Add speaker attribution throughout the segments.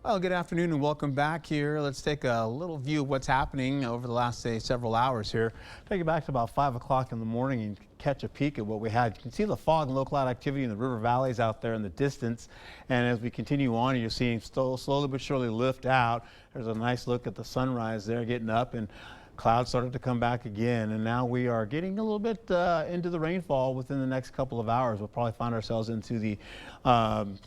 Speaker 1: Well, good afternoon and welcome back here. Let's take a little view of what's happening over the last, several hours here. Take you back to about 5 o'clock in the morning and catch a peek at what we had. You can see the fog and low cloud activity in the river valleys out there in the distance. And as we continue on, you're seeing slowly but surely lift out. There's a nice look at the sunrise there getting up, and clouds started to come back again, and now we are getting a little bit into the rainfall within the next couple of hours. We'll probably find ourselves into the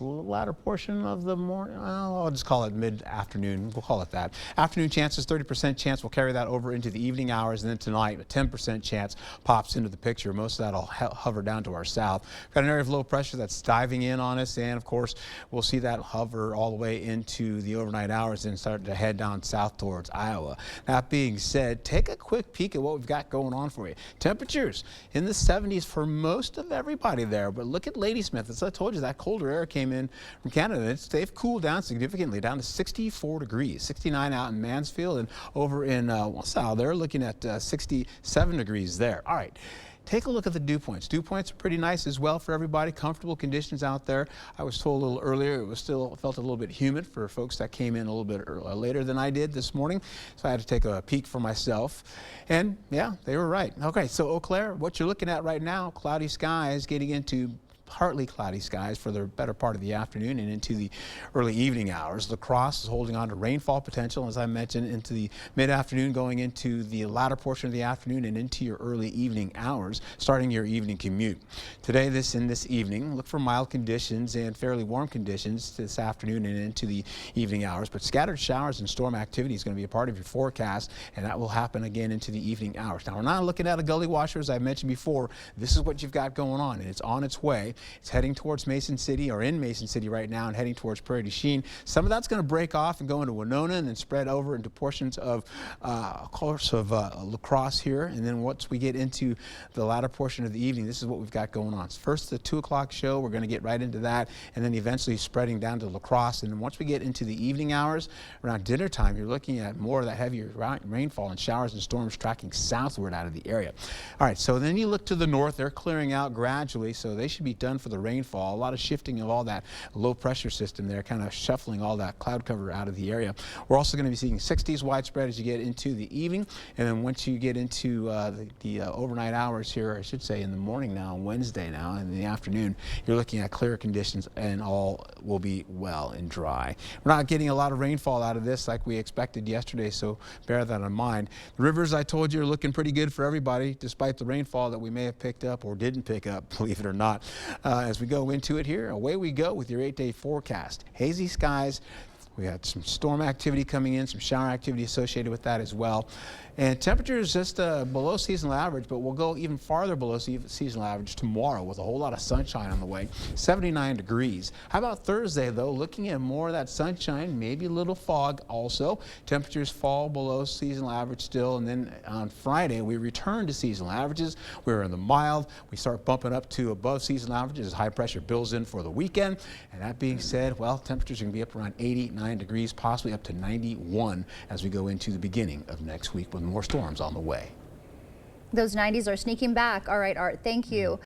Speaker 1: latter portion of the morning. I'll just call it mid-afternoon. We'll call it that. Afternoon chances, 30% chance. We'll carry that over into the evening hours, and then tonight a 10% chance pops into the picture. Most of that will hover down to our south. Got an area of low pressure that's diving in on us, and of course we'll see that hover all the way into the overnight hours and start to head down south towards Iowa. That being said, take a quick peek at what we've got going on for you. Temperatures in the 70s for most of everybody there, but look at Ladysmith. As I told you, that colder air came in from Canada. They've cooled down significantly, down to 64 degrees, 69 out in Mansfield, and over in LaSalle, they're looking at 67 degrees there. All right. Take a look at the dew points. Dew points are pretty nice as well for everybody. Comfortable conditions out there. I was told a little earlier it was still felt a little bit humid for folks that came in a little bit later than I did this morning. So I had to take a peek for myself. And yeah, they were right. Okay, so Eau Claire, what you're looking at right now, cloudy skies getting into partly cloudy skies for the better part of the afternoon and into the early evening hours. La Crosse is holding on to rainfall potential, as I mentioned, into the mid-afternoon, going into the latter portion of the afternoon and into your early evening hours, starting your evening commute. Today, this evening, look for mild conditions and fairly warm conditions this afternoon and into the evening hours, but scattered showers and storm activity is going to be a part of your forecast, and that will happen again into the evening hours. Now, we're not looking at a gully washer, as I mentioned before. This is what you've got going on, and it's on its way. It's heading towards Mason City, or in Mason City right now, and heading towards Prairie du Chien. Some of that's going to break off and go into Winona and then spread over into portions of, La Crosse here. And then once we get into the latter portion of the evening, this is what we've got going on. First, the 2 o'clock show, we're going to get right into that, and then eventually spreading down to La Crosse. And then once we get into the evening hours, around dinner time, you're looking at more of that heavier rainfall and showers and storms tracking southward out of the area. All right, so then you look to the north. They're clearing out gradually, so they should be done for the rainfall. A lot of shifting of all that low pressure system there, kind of shuffling all that cloud cover out of the area. We're also going to be seeing 60s widespread as you get into the evening, and then once you get into the overnight hours here, I should say in the morning now, Wednesday now, in the afternoon, you're looking at clear conditions and all will be well and dry. We're not getting a lot of rainfall out of this like we expected yesterday, so bear that in mind. The rivers, I told you, are looking pretty good for everybody, despite the rainfall that we may have picked up or didn't pick up, believe it or not. As we go into it here, away we go with your 8-day forecast. Hazy skies. We had some storm activity coming in, some shower activity associated with that as well. And temperatures just below seasonal average, but we'll go even farther below seasonal average tomorrow with a whole lot of sunshine on the way, 79 degrees. How about Thursday, though? Looking at more of that sunshine, maybe a little fog also. Temperatures fall below seasonal average still, and then on Friday, we return to seasonal averages. We're in the mild. We start bumping up to above seasonal averages as high pressure builds in for the weekend. And that being said, well, temperatures are going to be up around 89 degrees, possibly up to 91 as we go into the beginning of next week with more storms on the way.
Speaker 2: Those 90s are sneaking back. All right, Art, thank you.